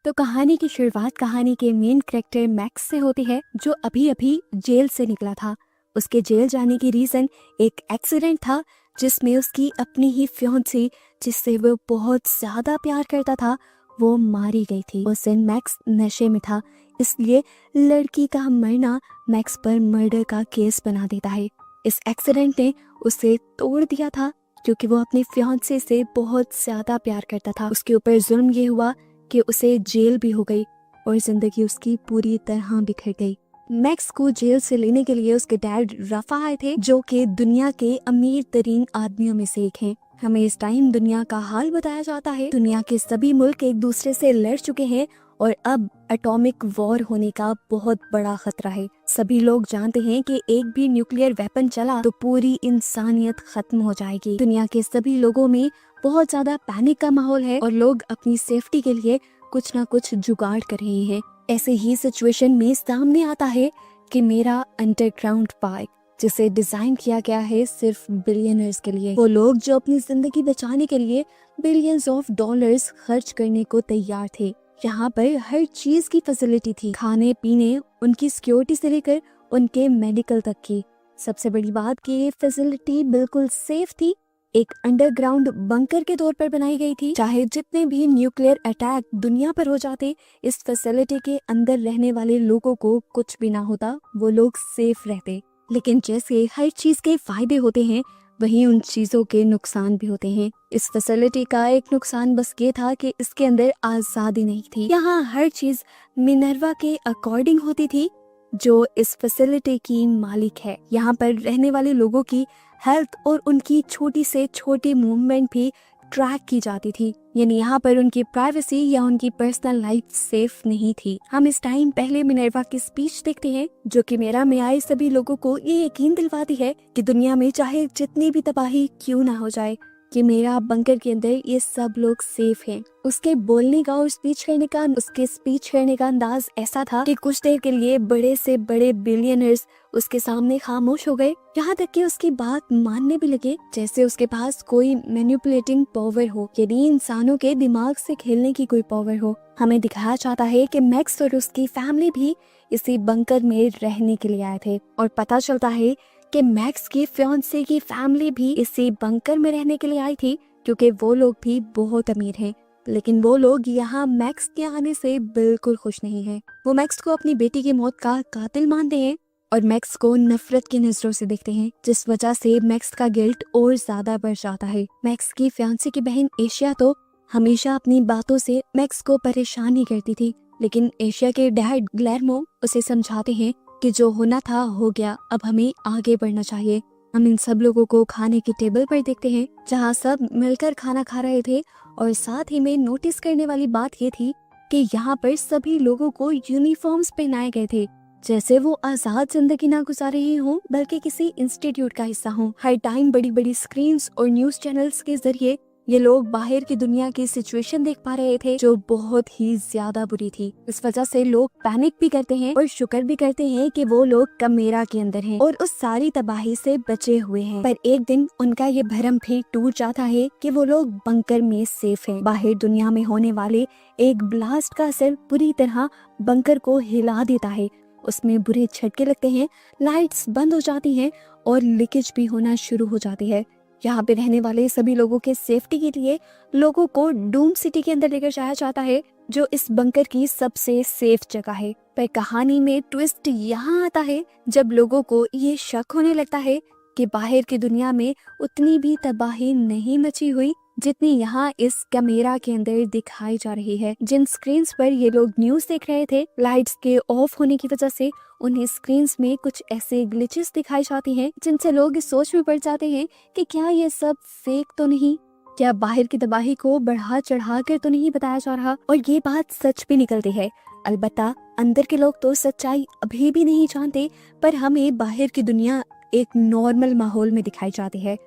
तो कहानी की शुरुआत कहानी के मेन कैरेक्टर मैक्स से होती है, जो अभी अभी जेल से निकला था। उसके जेल जाने की रीजन एक एक्सीडेंट था जिसमें उसकी अपनी ही फियांसी, जिससे वो बहुत ज्यादा प्यार करता था, वो मारी गई थी। उस दिन मैक्स नशे में था, इसलिए लड़की का मरना मैक्स पर मर्डर का केस बना देता है। इस एक्सीडेंट ने उसे तोड़ दिया था क्योंकि वो अपनी फियांसी से बहुत ज्यादा प्यार करता था। उसके ऊपर जुल्म ये हुआ कि उसे जेल भी हो गई और जिंदगी उसकी पूरी तरह बिखर गई। मैक्स को जेल से लेने के लिए उसके डैड रफा आए थे, जो कि दुनिया के अमीर तरीन आदमियों में से एक हैं। हमें इस टाइम दुनिया का हाल बताया जाता है। दुनिया के सभी मुल्क एक दूसरे से लड़ चुके हैं और अब एटॉमिक वॉर होने का बहुत बड़ा खतरा है। सभी लोग जानते हैं कि एक भी न्यूक्लियर वेपन चला तो पूरी इंसानियत खत्म हो जाएगी। दुनिया के सभी लोगों में बहुत ज्यादा पैनिक का माहौल है और लोग अपनी सेफ्टी के लिए कुछ ना कुछ जुगाड़ कर रहे हैं। ऐसे ही सिचुएशन में सामने आता है कि मेरा अंडरग्राउंड पार्क, जिसे डिजाइन किया गया है सिर्फ बिलियनर्स के लिए। वो लोग जो अपनी जिंदगी बचाने के लिए बिलियंस ऑफ डॉलर्स खर्च करने को तैयार थे। यहाँ पर हर चीज की फैसिलिटी थी, खाने पीने, उनकी सिक्योरिटी से लेकर उनके मेडिकल तक की। सबसे बड़ी बात कि ये फैसिलिटी बिल्कुल सेफ थी, एक अंडरग्राउंड बंकर के तौर पर बनाई गई थी। चाहे जितने भी न्यूक्लियर अटैक दुनिया पर हो जाते, इस फैसिलिटी के अंदर रहने वाले लोगों को कुछ भी ना होता, वो लोग सेफ रहते। लेकिन जैसे हर चीज के फायदे होते हैं, वहीं उन चीजों के नुकसान भी होते हैं। इस फैसिलिटी का एक नुकसान बस ये था कि इसके अंदर आजादी नहीं थी। यहाँ हर चीज मिनर्वा के अकॉर्डिंग होती थी, जो इस फैसिलिटी की मालिक है। यहाँ पर रहने वाले लोगों की हेल्थ और उनकी छोटी से छोटी मूवमेंट भी ट्रैक की जाती थी, यानी यहाँ पर उनकी प्राइवेसी या उनकी पर्सनल लाइफ सेफ नहीं थी। हम इस टाइम पहले मिनर्वा की स्पीच देखते हैं, जो कि मेरा में आए सभी लोगों को ये यकीन दिलवाती है कि दुनिया में चाहे जितनी भी तबाही क्यों ना हो जाए, कि मेरा बंकर के अंदर ये सब लोग सेफ हैं। उसके बोलने का और उसके स्पीच करने का अंदाज ऐसा था कि कुछ देर के लिए बड़े से बड़े बिलियनर्स उसके सामने खामोश हो गए, यहाँ तक कि उसकी बात मानने भी लगे, जैसे उसके पास कोई मैनिपुलेटिंग पावर हो, यानी इंसानों के दिमाग से खेलने की कोई पावर हो। हमें दिखाया जाता है कि मैक्स और उसकी फैमिली भी इसी बंकर में रहने के लिए आए थे और पता चलता है कि मैक्स की फियांसे की फैमिली भी इसी बंकर में रहने के लिए आई थी, क्योंकि वो लोग भी बहुत अमीर हैं। लेकिन वो लोग यहाँ मैक्स के आने से बिल्कुल खुश नहीं हैं। वो मैक्स को अपनी बेटी की मौत का कातिल मानते हैं और मैक्स को नफरत की नजरों से देखते हैं, जिस वजह से मैक्स का गिल्ट और ज्यादा बढ़ जाता है। मैक्स की फियांसे की बहन एशिया तो हमेशा अपनी बातों से मैक्स को परेशान ही करती थी, लेकिन एशिया के डैड ग्लेरमो उसे समझाते हैं कि जो होना था हो गया, अब हमें आगे बढ़ना चाहिए। हम इन सब लोगों को खाने की टेबल पर देखते हैं, जहाँ सब मिलकर खाना खा रहे थे और साथ ही में नोटिस करने वाली बात ये थी कि यहाँ पर सभी लोगों को यूनिफॉर्म्स पहनाए गए थे, जैसे वो आजाद जिंदगी ना गुजार रहे हों, बल्कि किसी इंस्टीट्यूट का हिस्सा हों। हर टाइम बड़ी बड़ी स्क्रीन्स और न्यूज चैनल्स के जरिए ये लोग बाहर की दुनिया की सिचुएशन देख पा रहे थे, जो बहुत ही ज्यादा बुरी थी। इस वजह से लोग पैनिक भी करते हैं और शुक्र भी करते हैं कि वो लोग कमेरा के अंदर हैं और उस सारी तबाही से बचे हुए हैं। पर एक दिन उनका ये भरम भी टूट जाता है कि वो लोग बंकर में सेफ हैं। बाहर दुनिया में होने वाले एक ब्लास्ट का असर पूरी तरह बंकर को हिला देता है। उसमें बुरे झटके लगते हैं, लाइट्स बंद हो जाती हैं और लीकेज भी होना शुरू हो जाती है। यहाँ पे रहने वाले सभी लोगों के सेफ्टी के लिए लोगों को डूम सिटी के अंदर लेकर जाया जाता है, जो इस बंकर की सबसे सेफ जगह है। पर कहानी में ट्विस्ट यहाँ आता है जब लोगों को ये शक होने लगता है कि बाहर की दुनिया में उतनी भी तबाही नहीं मची हुई जितनी यहाँ इस कैमरा के अंदर दिखाई जा रही है। जिन स्क्रीन्स पर ये लोग न्यूज देख रहे थे, लाइट्स के ऑफ होने की वजह से उन्हें स्क्रीन्स में कुछ ऐसे ग्लिचेस दिखाई जाती हैं, जिनसे लोग इस सोच में पड़ जाते हैं कि क्या ये सब फेक तो नहीं, क्या बाहर की तबाही को बढ़ा चढ़ा कर तो नहीं बताया जा रहा। और ये बात सच भी निकलती है। अलबत्ता अंदर के लोग तो सच्चाई अभी भी नहीं जानते, पर हमें बाहर की दुनिया एक नॉर्मल माहौल में दिखाई जाती है।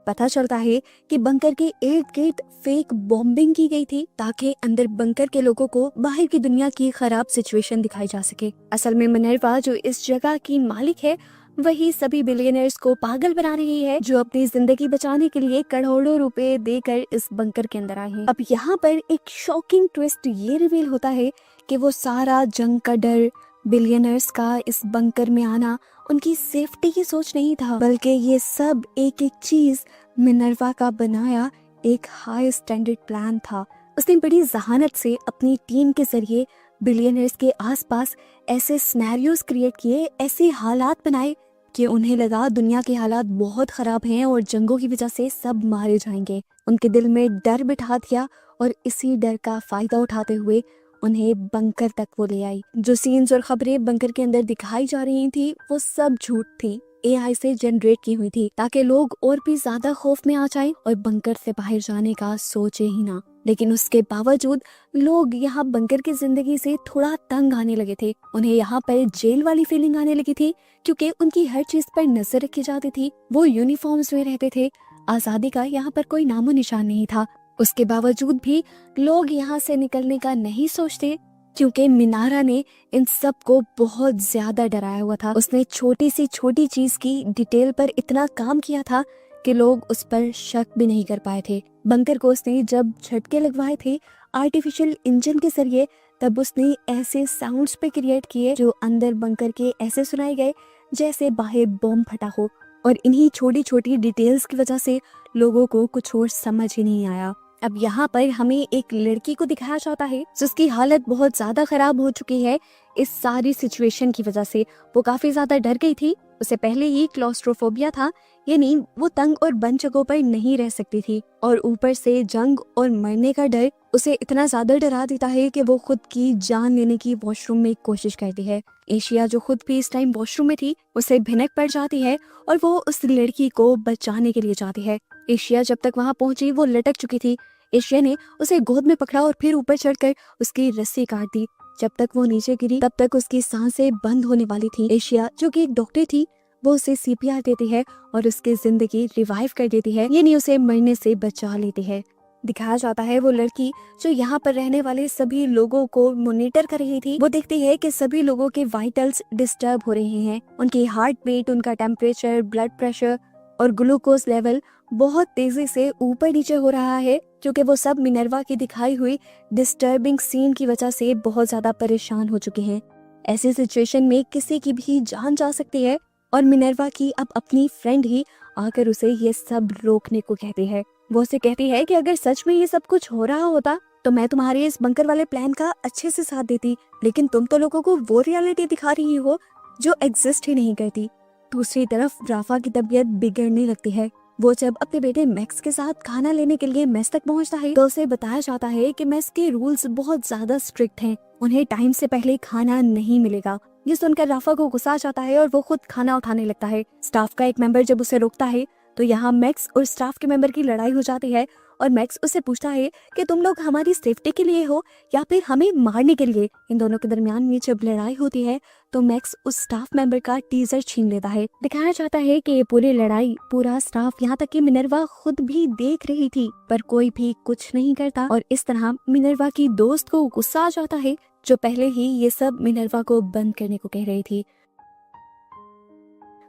पता चलता है कि बंकर के इर्द गिर्द फेक बॉम्बिंग की गई थी, ताकि अंदर बंकर के लोगों को बाहर की दुनिया की खराब सिचुएशन दिखाई जा सके। असल में मिनर्वा जो इस जगह की मालिक है, वही सभी बिलियनर्स को पागल बना रही है जो अपनी जिंदगी बचाने के लिए करोड़ों रुपए देकर इस बंकर के अंदर आए हैं। अब यहाँ पर एक शॉकिंग ट्विस्ट ये रिवील होता है कि वो सारा जंग का डर, बिलियनर्स का इस बंकर में आना उनकी सेफ्टी की सोच नहीं था, बल्कि ये सब एक एक चीज मिनर्वा का बनाया एक हाई स्टैंडर्ड प्लान था। उसने बड़ी जहानत से अपनी टीम के जरिए बिलियनर्स के आसपास ऐसे सिनेरियोज क्रिएट किए, ऐसे हालात बनाए कि उन्हें लगा दुनिया के हालात बहुत खराब हैं और जंगों की वजह से सब मारे जाएंगे। उनके दिल में डर बिठा दिया और इसी डर का फायदा उठाते हुए उन्हें बंकर तक वो ले आई। जो सीन्स और खबरें बंकर के अंदर दिखाई जा रही थी वो सब झूठ थी, AI से जनरेट की हुई थी ताकि लोग और भी ज्यादा खौफ में आ जाएं और बंकर से बाहर जाने का सोचे ही ना। लेकिन उसके बावजूद लोग यहाँ बंकर की जिंदगी से थोड़ा तंग आने लगे थे। उन्हें यहाँ पर जेल वाली फीलिंग आने लगी थी क्योंकि उनकी हर चीज पर नजर रखी जाती थी। वो यूनिफॉर्म्स में रहते थे, आजादी का यहाँ पर कोई नामो निशान नहीं था। उसके बावजूद भी लोग यहाँ से निकलने का नहीं सोचते क्योंकि मिनारा ने इन सब को बहुत ज्यादा डराया हुआ था। उसने छोटी सी छोटी चीज की डिटेल पर इतना काम किया था कि लोग उस पर शक भी नहीं कर पाए थे। बंकर को उसने जब झटके लगवाए थे आर्टिफिशियल इंजन के जरिए, तब उसने ऐसे साउंड्स पे क्रिएट किए जो अंदर बंकर के ऐसे सुनाए गए जैसे बाहर बॉम्ब फटा हो। और इन्हीं छोटी छोटी डिटेल्स की वजह से लोगों को कुछ और समझ ही नहीं आया। अब यहाँ पर हमें एक लड़की को दिखाया जाता है जिसकी हालत बहुत ज्यादा खराब हो चुकी है इस सारी सिचुएशन की वजह से। वो काफी ज्यादा डर गई थी, उसे पहले ही क्लॉस्ट्रोफोबिया था, यानी वो तंग और बंद जगहों पर नहीं रह सकती थी। और ऊपर से जंग और मरने का डर उसे इतना ज्यादा डरा देता है कि वो खुद की जान लेने की वॉशरूम में कोशिश करती है। एशिया जो खुद भी इस टाइम वॉशरूम में थी उसे भिनक पड़ जाती है और वो उस लड़की को बचाने के लिए जाती है। एशिया जब तक वहाँ पहुंची वो लटक चुकी थी। एशिया ने उसे गोद में पकड़ा और फिर ऊपर चढ़कर उसकी रस्सी काट दी। जब तक वो नीचे गिरी तब तक उसकी सांसें बंद होने वाली थी। एशिया जो कि एक डॉक्टर थी वो उसे CPR देती है और उसकी जिंदगी रिवाइव कर देती है, यानी उसे मरने से बचा लेती है। दिखाया जाता है वो लड़की जो यहाँ पर रहने वाले सभी लोगों को मॉनिटर कर रही थी। वो देखती है कि सभी लोगों के वाइटल्स डिस्टर्ब हो रहे हैं, उनकी हार्ट बीट, उनका टेम्परेचर, ब्लड प्रेशर और ग्लूकोज लेवल बहुत तेजी से ऊपर नीचे हो रहा है, क्योंकि वो सब मिनर्वा की दिखाई हुई डिस्टर्बिंग सीन की वजह से बहुत ज्यादा परेशान हो चुके हैं। ऐसी सिचुएशन में किसी की भी जान जा सकती है और मिनर्वा की अब अपनी फ्रेंड ही आकर उसे ये सब रोकने को कहती है। वो उसे कहती है कि अगर सच में ये सब कुछ हो रहा होता तो मैं तुम्हारे इस बंकर वाले प्लान का अच्छे से साथ देती, लेकिन तुम तो लोगों को वो रियलिटी दिखा रही हो जो एग्जिस्ट ही नहीं करती। दूसरी तरफ राफा की तबीयत बिगड़ने लगती है। वो जब अपने बेटे मैक्स के साथ खाना लेने के लिए मेस तक पहुंचता है तो उसे बताया जाता है कि मेस के रूल्स बहुत ज्यादा स्ट्रिक्ट हैं, उन्हें टाइम से पहले खाना नहीं मिलेगा। ये सुनकर राफा को गुस्सा आ जाता है और वो खुद खाना उठाने लगता है। स्टाफ का एक मेंबर जब उसे रोकता है तो यहाँ मैक्स और स्टाफ के मेंबर की लड़ाई हो जाती है और मैक्स उससे पूछता है कि तुम लोग हमारी सेफ्टी के लिए हो या फिर हमें मारने के लिए। इन दोनों के दरमियान में जब लड़ाई होती है तो मैक्स उस स्टाफ मेंबर का टीजर छीन लेता है। दिखाया जाता है कि ये पूरी लड़ाई पूरा स्टाफ यहाँ तक कि मिनर्वा खुद भी देख रही थी, पर कोई भी कुछ नहीं करता और इस तरह मिनर्वा की दोस्त को गुस्सा आ जाता है जो पहले ही ये सब मिनर्वा को बंद करने को कह रही थी।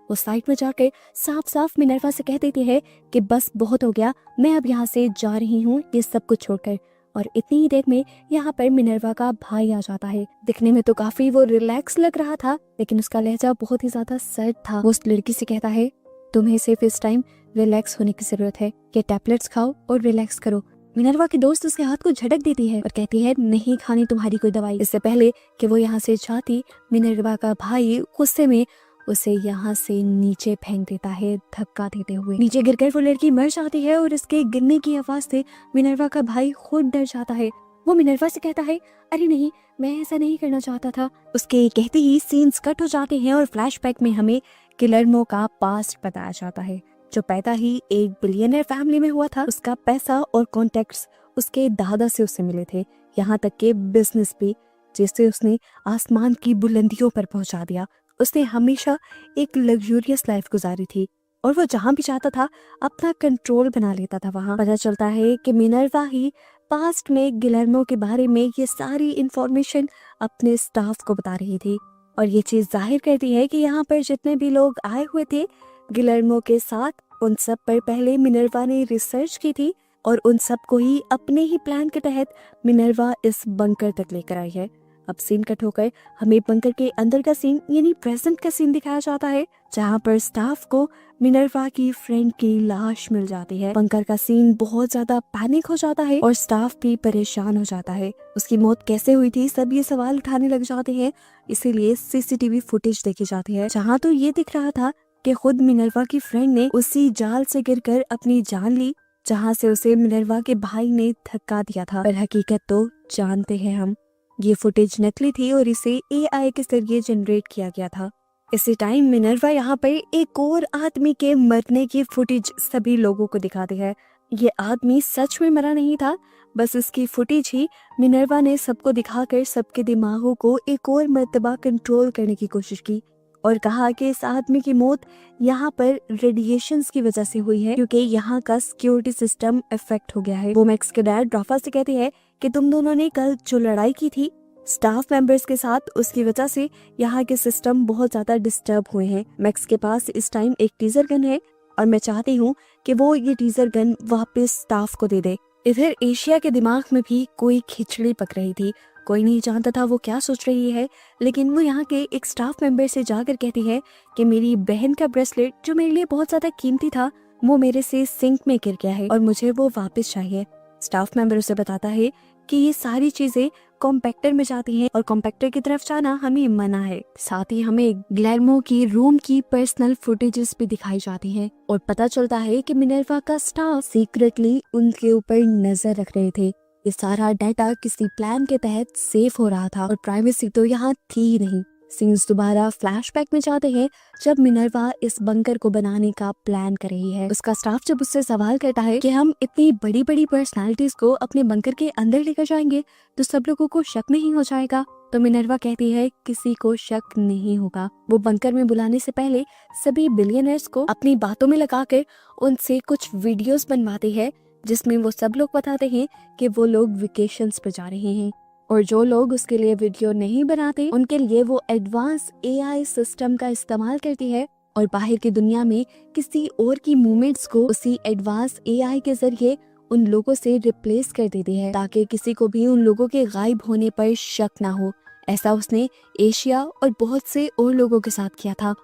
वो साइड में जाकर साफ साफ मिनर्वा से कह देती है कि बस बहुत हो गया, मैं अब यहाँ से जा रही हूँ ये सब कुछ छोड़कर। और इतनी ही देर में यहाँ पर मिनर्वा का भाई आ जाता है। दिखने में तो काफी वो रिलैक्स लग रहा था, लेकिन उसका लहजा बहुत ही ज्यादा सर्द था। वो उस लड़की से कहता है तुम्हें सिर्फ इस टाइम रिलैक्स होने की जरूरत है, ये टैबलेट्स खाओ और रिलैक्स करो। मिनर्वा की दोस्त उसके हाथ को झटक देती है और कहती है नहीं खानी तुम्हारी कोई दवाई। इससे पहले कि वो यहाँ से जाती, मिनर्वा का भाई गुस्से में उसे यहाँ से नीचे फेंक देता है धक्का देते हुए। नीचे गिरकर वो लड़की मर जाती है और इसके गिरने की आवाज से मिनर्वा का भाई खुद डर जाता है। वो मिनर्वा से कहता है अरे नहीं, मैं ऐसा नहीं करना चाहता था। उसके कहते ही सीन्स कट हो जाते हैं और फ्लैशबैक में हमें गिलर्मो का पास्ट बताया जाता है, जो पैदा ही एक बिलियनर फैमिली में हुआ था। उसका पैसा और कॉन्टेक्ट्स उसके दादा से उसे मिले थे, यहाँ तक के बिजनेस भी जिससे उसने आसमान की बुलंदियों पर पहुंचा दिया। उसने हमेशा एक लग्जूरियस लाइफ गुजारी थी और वो जहाँ भी चाहता था अपना कंट्रोल बना लेता था। वहाँ पता चलता है कि मिनर्वा ही पास्ट में गिलर्मो के बारे में ये सारी इंफॉर्मेशन अपने स्टाफ को बता रही थी और ये चीज जाहिर करती है कि यहाँ पर जितने भी लोग आए हुए थे गिलर्मो के साथ, उन सब पर पहले मिनर्वा ने रिसर्च की थी और उन सब को ही अपने ही प्लान के तहत मिनर्वा इस बंकर तक लेकर आई है। अब सीन कट होकर हमें बंकर के अंदर का सीन यानी प्रेजेंट का सीन दिखाया जाता है, जहाँ पर स्टाफ को मिनर्वा की फ्रेंड की लाश मिल जाती है। बंकर का सीन बहुत ज्यादा पैनिक हो जाता है और स्टाफ भी परेशान हो जाता है। उसकी मौत कैसे हुई थी, सब ये सवाल उठाने लग जाते हैं। इसीलिए सीसीटीवी फुटेज देखी जाती है, जहाँ तो ये दिख रहा था कि खुद मिनर्वा की फ्रेंड ने उसी जाल से गिरकर अपनी जान ली जहाँ से उसे मिनर्वा के भाई ने धक्का दिया था। पर हकीकत तो जानते हैं हम, ये फुटेज नकली थी और इसे एआई के जरिए जनरेट किया गया था। इसी टाइम मिनर्वा यहाँ पर एक और आदमी के मरने की फुटेज सभी लोगों को दिखाती है। ये आदमी सच में मरा नहीं था, बस इसकी फुटेज ही मिनर्वा ने सबको दिखाकर सबके दिमागों को एक और मर्तबा कंट्रोल करने की कोशिश की और कहा कि इस आदमी की मौत यहाँ पर रेडिएशंस की वजह से हुई है, क्योंकि यहाँ का सिक्योरिटी सिस्टम इफेक्ट हो गया है। वो मैक्स के डैड राफा से कहती है कि तुम दोनों ने कल जो लड़ाई की थी स्टाफ मेंबर्स के साथ, उसकी वजह से यहाँ के सिस्टम बहुत ज्यादा डिस्टर्ब हुए हैं। मैक्स के पास इस टाइम एक टीजर गन है और मैं चाहती हूँ कि वो ये टीजर गन वापस स्टाफ को दे दे। इधर एशिया के दिमाग में भी कोई खिचड़ी पक रही थी। कोई नहीं जानता था वो क्या सोच रही है, लेकिन वो यहाँ के एक स्टाफ मेंबर से जाकर कहती है कि मेरी बहन का ब्रेसलेट जो मेरे लिए बहुत ज्यादा कीमती था वो मेरे से सिंक में गिर गया है और मुझे वो वापस चाहिए। स्टाफ मेंबर उसे बताता है कि ये सारी चीजें कॉम्पैक्टर में जाती हैं और कॉम्पैक्टर की तरफ जाना हमें मना है। साथ ही हमें गिलर्मो की रूम की पर्सनल फुटेजेस भी दिखाई जाती हैं और पता चलता है कि मिनर्वा का स्टाफ सीक्रेटली उनके ऊपर नजर रख रहे थे। ये सारा डाटा किसी प्लान के तहत सेव हो रहा था और प्राइवेसी तो यहाँ थी ही नहीं। सीन्स दोबारा फ्लैशबैक में जाते हैं जब मिनर्वा इस बंकर को बनाने का प्लान कर रही है। उसका स्टाफ जब उससे सवाल करता है कि हम इतनी बड़ी बड़ी पर्सनालिटीज को अपने बंकर के अंदर लेकर जाएंगे तो सब लोगों को शक नहीं हो जाएगा, तो मिनर्वा कहती है किसी को शक नहीं होगा। वो बंकर में बुलाने से पहले सभी बिलियनर्स को अपनी बातों में लगाकर उनसे कुछ वीडियोस बनवाती है, जिसमें वो सब लोग बताते हैं कि वो लोग वेकेशंस पर जा रहे हैं और जो लोग उसके लिए वीडियो नहीं बनाते उनके लिए वो एडवांस एआई सिस्टम का इस्तेमाल करती है और बाहर की दुनिया में किसी और की मूवमेंट्स को उसी एडवांस एआई के जरिए उन लोगों से रिप्लेस कर देती है ताकि किसी को भी उन लोगों के गायब होने पर शक ना हो। ऐसा उसने एशिया और बहुत से और लोगों के साथ किया था।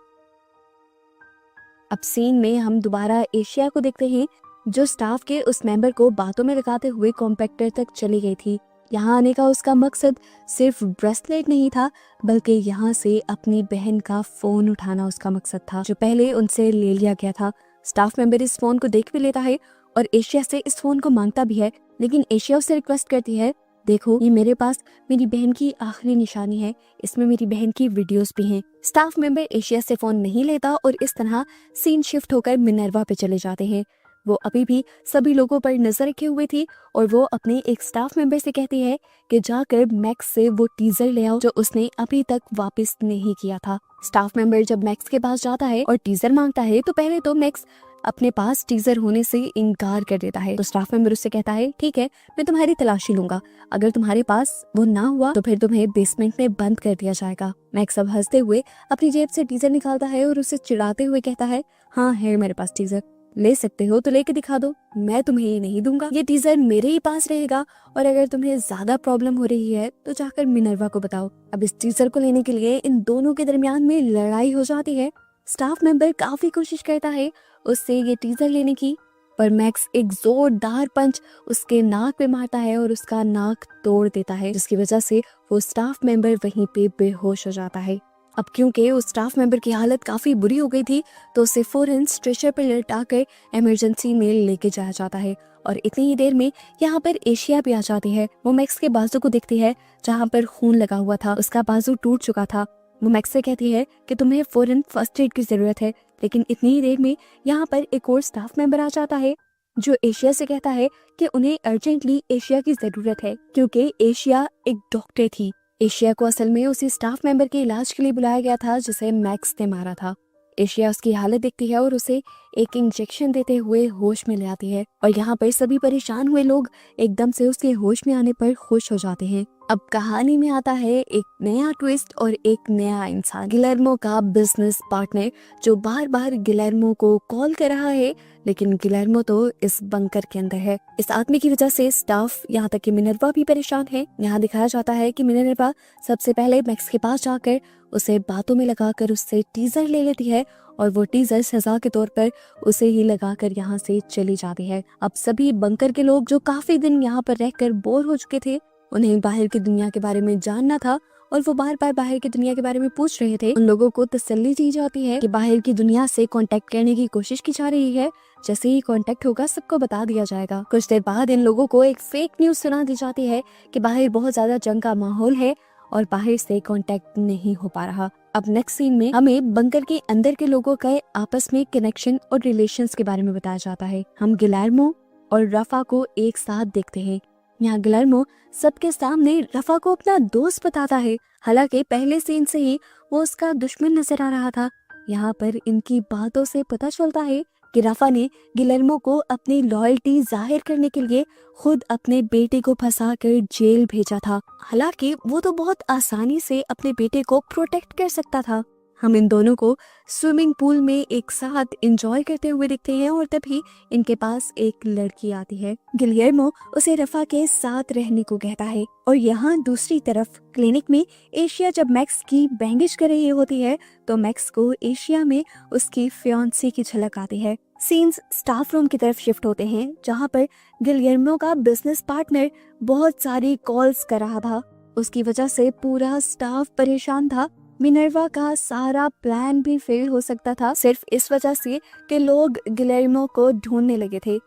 अब सीन में हम दोबारा एशिया को देखते हैं जो स्टाफ के उस मेंबर को बातों में लगाते हुए कॉम्पैक्टर तक चली गई थी। यहाँ आने का उसका मकसद सिर्फ ब्रेसलेट नहीं था, बल्कि यहाँ से अपनी बहन का फोन उठाना उसका मकसद था जो पहले उनसे ले लिया गया था। स्टाफ मेंबर इस फोन को देख भी लेता है और एशिया से इस फोन को मांगता भी है, लेकिन एशिया उससे रिक्वेस्ट करती है देखो ये मेरे पास मेरी बहन की आखिरी निशानी है, इसमें मेरी बहन की वीडियोस भी हैं। स्टाफ मेंबर एशिया से फोन नहीं लेता और इस तरह सीन शिफ्ट होकर मिनर्वा पे चले जाते हैं। वो अभी भी सभी लोगों पर नजर रखे हुए थी और वो अपने एक स्टाफ मेंबर से कहती है कि जाकर मैक्स से वो टीजर ले आओ जो उसने अभी तक वापस नहीं किया था। स्टाफ मेंबर जब मैक्स के पास जाता है और टीजर मांगता है तो पहले तो मैक्स अपने पास टीजर होने से इनकार कर देता है। तो स्टाफ मेंबर उससे कहता है ठीक है मैं तुम्हारी तलाशी लूंगा, अगर तुम्हारे पास वो ना हुआ तो फिर तुम्हें बेसमेंट में बंद कर दिया जाएगा। मैक्स अब हंसते हुए अपनी जेब से टीजर निकालता है और उसे चिढ़ाते हुए कहता है हाँ है मेरे पास टीजर, ले सकते हो तो लेके दिखा दो, मैं तुम्हें ये नहीं दूंगा, ये टीजर मेरे ही पास रहेगा और अगर तुम्हें ज्यादा प्रॉब्लम हो रही है तो जाकर मिनर्वा को बताओ। अब इस टीजर को लेने के लिए इन दोनों के दरमियान में लड़ाई हो जाती है। स्टाफ मेंबर काफी कोशिश करता है उससे ये टीजर लेने की, पर मैक्स एक जोरदार पंच उसके नाक पे मारता है और उसका नाक तोड़ देता है, जिसकी वजह से वो स्टाफ मेंबर वहीं पे बेहोश हो जाता है। अब क्योंकि उस स्टाफ मेंबर की हालत काफी बुरी हो गई थी तो उसे फौरन स्ट्रेचर पर लटाकर इमरजेंसी में लेके जाया जाता है और इतनी ही देर में यहाँ पर एशिया भी आ जाती है। वो मैक्स के बाजू को देखती है जहाँ पर खून लगा हुआ था, उसका बाजू टूट चुका था। वो मैक्स से कहती है कि तुम्हें फौरन फर्स्ट एड की जरूरत है, लेकिन इतनी ही देर में यहाँ पर एक और स्टाफ मेंबर आ जाता है जो एशिया से कहता है कि उन्हें अर्जेंटली एशिया की जरूरत है क्योंकि एशिया एक डॉक्टर थी। एशिया को असल में उसी स्टाफ मेंबर के इलाज के लिए बुलाया गया था जिसे मैक्स ने मारा था। एशिया उसकी हालत देखती है और उसे एक इंजेक्शन देते हुए होश में ले आती है और यहाँ पर सभी परेशान हुए लोग एकदम से उसके होश में आने पर खुश हो जाते हैं। अब कहानी में आता है एक नया ट्विस्ट और एक नया इंसान, गिलेर्मो का बिजनेस पार्टनर, जो बार बार गिलेर्मो को कॉल कर रहा है, लेकिन गिलेर्मो तो इस बंकर के अंदर है। इस आदमी की वजह से स्टाफ, यहाँ तक कि मिनर्वा भी परेशान है। यहाँ दिखाया जाता है कि मिनर्वा सबसे पहले मैक्स के पास जाकर उसे बातों में लगाकर उससे टीजर ले लेती है और वो टीजर सजा के तौर पर उसे ही लगाकर यहाँ से चली जाती है। अब सभी बंकर के लोग जो काफी दिन यहाँ पर रहकर बोर हो चुके थे, उन्हें बाहर की दुनिया के बारे में जानना था और वो बार बार बाहर की दुनिया के बारे में पूछ रहे थे। उन लोगों को तसल्ली दी जाती है कि बाहर की दुनिया से कांटेक्ट करने की कोशिश की जा रही है, जैसे ही कांटेक्ट होगा सबको बता दिया जाएगा। कुछ देर बाद इन लोगों को एक फेक न्यूज सुना दी जाती है कि बाहर बहुत ज्यादा जंग का माहौल है और बाहर से कांटेक्ट नहीं हो पा रहा। अब नेक्स्ट सीन में हमें बंकर के अंदर के लोगों का आपस में कनेक्शन और रिलेशंस के बारे में बताया जाता है। हम गिलेर्मो और रफा को एक साथ देखते हैं। यहाँ गिलेर्मो सबके सामने रफा को अपना दोस्त बताता है, हालांकि पहले सीन से ही वो उसका दुश्मन नजर आ रहा था। यहाँ पर इनकी बातों से पता चलता है कि रफा ने गिलेर्मो को अपनी लॉयल्टी जाहिर करने के लिए खुद अपने बेटे को फंसाकर जेल भेजा था। हालांकि वो तो बहुत आसानी से अपने बेटे को प्रोटेक्ट कर सकता था। हम इन दोनों को स्विमिंग पूल में एक साथ एंजॉय करते हुए दिखते हैं और तभी इनके पास एक लड़की आती है। गिलेर्मो उसे रफा के साथ रहने को कहता है और यहाँ दूसरी तरफ क्लिनिक में एशिया जब मैक्स की बैंडेज कर रही होती है तो मैक्स को एशिया में उसकी फियांसी की झलक आती है। सीन्स स्टाफ रूम की तरफ शिफ्ट होते हैं, जहाँ पर गिलेर्मो का बिजनेस पार्टनर बहुत सारी कॉल्स कर रहा था। उसकी वजह से पूरा स्टाफ परेशान था। मिनर्वा का सारा प्लान भी फेल हो सकता था, सिर्फ इस वजह से कि लोग गिलेर्मो को ढूंढने लगे थे।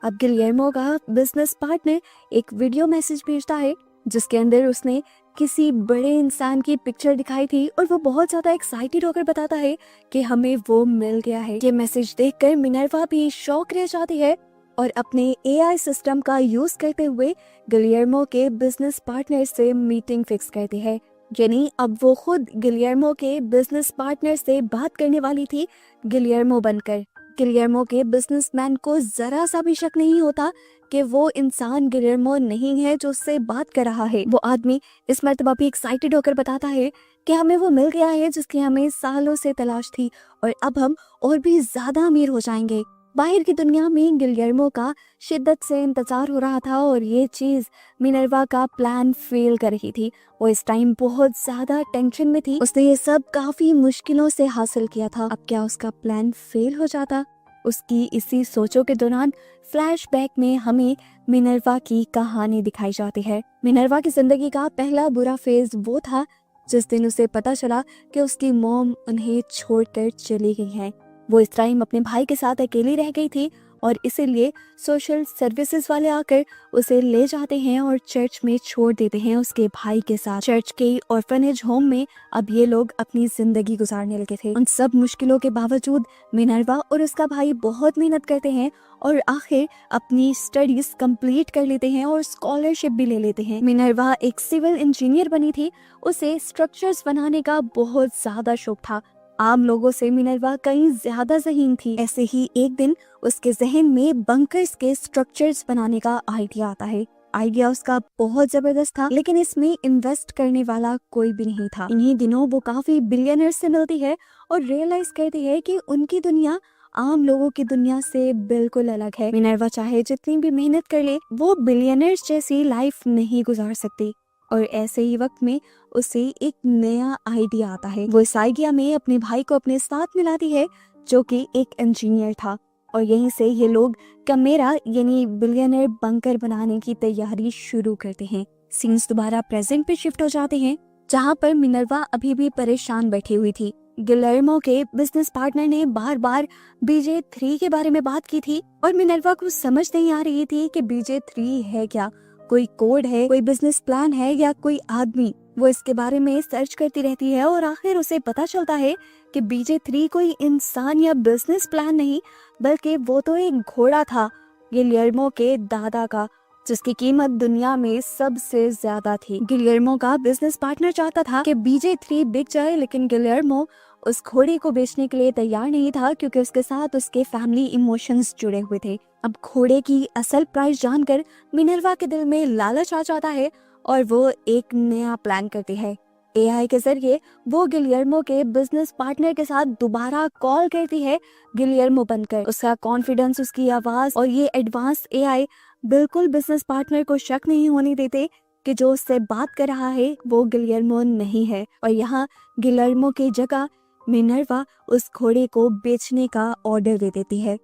अब गिलेर्मो का बिजनेस पार्टनर एक वीडियो मैसेज भेजता है जिसके अंदर उसने किसी बड़े इंसान की पिक्चर दिखाई थी और वो बहुत ज्यादा एक्साइटेड होकर बताता है कि हमें वो मिल गया है। ये मैसेज देखकर मिनर्वा भी शॉक रह जाती है और अपने एआई सिस्टम का यूज करते हुए गिलेर्मो के बिजनेस पार्टनर से मीटिंग फिक्स करती है। यानी अब वो खुद गिलेर्मो के बिजनेस पार्टनर से बात करने वाली थी, गिलेर्मो बनकर। गिलेर्मो के बिजनेसमैन को जरा सा भी शक नहीं होता कि वो इंसान गिलेर्मो नहीं है जो उससे बात कर रहा है। वो आदमी इस मर्तबा भी एक्साइटेड होकर बताता है कि हमें वो मिल गया है जिसकी हमें सालों से तलाश थी और अब हम और भी ज्यादा अमीर हो जाएंगे। बाहर की दुनिया में गिलेर्मो का शिद्दत से इंतजार हो रहा था और ये चीज मिनर्वा का प्लान फेल कर रही थी। वो इस टाइम बहुत ज्यादा टेंशन में थी। उसने ये सब काफी मुश्किलों से हासिल किया था। अब क्या उसका प्लान फेल हो जाता? उसकी इसी सोचों के दौरान फ्लैशबैक में हमें मिनर्वा की कहानी दिखाई जाती है। मिनर्वा की जिंदगी का पहला बुरा फेज वो था जिस दिन उसे पता चला कि उसकी मॉम उन्हें छोड़कर चली गई है। वो इस टाइम अपने भाई के साथ अकेली रह गई थी और इसीलिए सोशल सर्विसेज वाले आकर उसे ले जाते हैं और चर्च में छोड़ देते हैं उसके भाई के साथ। चर्च के ऑर्फनेज होम में अब ये लोग अपनी जिंदगी गुजारने लगे थे। उन सब मुश्किलों के बावजूद मिनर्वा और उसका भाई बहुत मेहनत करते हैं और आखिर अपनी स्टडीज कंप्लीट कर लेते हैं और स्कॉलरशिप भी ले लेते हैं। मिनर्वा एक सिविल इंजीनियर बनी थी। उसे स्ट्रक्चर्स बनाने का बहुत ज्यादा शौक था। आम लोगों से मिनर्वा कहीं ज्यादा ज़हीन थी। ऐसे ही एक दिन उसके जहन में बंकर्स के स्ट्रक्चर्स बनाने का आइडिया आता है। आइडिया उसका बहुत जबरदस्त था, लेकिन इसमें इन्वेस्ट करने वाला कोई भी नहीं था। इन्हीं दिनों वो काफी बिलियनर्स से मिलती है और रियलाइज करती है कि उनकी दुनिया आम लोगों की दुनिया से बिल्कुल अलग है। मिनर्वा चाहे जितनी भी मेहनत कर ले, वो बिलियनर्स जैसी लाइफ नहीं गुजार सकती। और ऐसे ही वक्त में उसे एक नया आइडिया आता है। वो इस आइडिया में अपने भाई को अपने साथ मिलाती है जो कि एक इंजीनियर था और यहीं से ये लोग कमेरा यानी बिलियनर बंकर बनाने की तैयारी शुरू करते हैं। सीन्स दोबारा प्रेजेंट पे शिफ्ट हो जाते हैं, जहाँ पर मिनर्वा अभी भी परेशान बैठी हुई थी। गिलेर्मो के बिजनेस पार्टनर ने बार बार BJ3 के बारे में बात की थी और मिनर्वा को समझ नहीं आ रही थी कि BJ3 है क्या, कोई कोड है, कोई बिजनेस प्लान है या कोई आदमी। वो इसके बारे में सर्च करती रहती है और आखिर उसे पता चलता है कि BJ3 कोई इंसान या बिजनेस प्लान नहीं, बल्कि वो तो एक घोड़ा था गिलेर्मो के दादा का, जिसकी कीमत दुनिया में सबसे ज्यादा थी। गिलेर्मो का बिजनेस पार्टनर चाहता था कि BJ3 बिक जाए, लेकिन गिलेर्मो उस घोड़े को बेचने के लिए तैयार नहीं था, क्योंकि उसके साथ उसके फैमिली इमोशंस जुड़े हुए थे। अब घोड़े की असल प्राइस जानकर मिनर्वा के दिल में लालच आ जाता है और वो एक नया प्लान करती है। एआई के जरिए वो गिलियर्मो के बिजनेस पार्टनर के साथ दोबारा कॉल करती है, गिलियर्मो बनकर। उसका कॉन्फिडेंस, उसकी आवाज और ये एडवांस एआई बिल्कुल बिजनेस पार्टनर को शक नहीं होने देते कि जो उससे बात कर रहा है वो गिलियर्मो नहीं है। और यहाँ गिलियर्मो की जगह मिनर्वा उस घोड़े को बेचने का ऑर्डर दे देती है।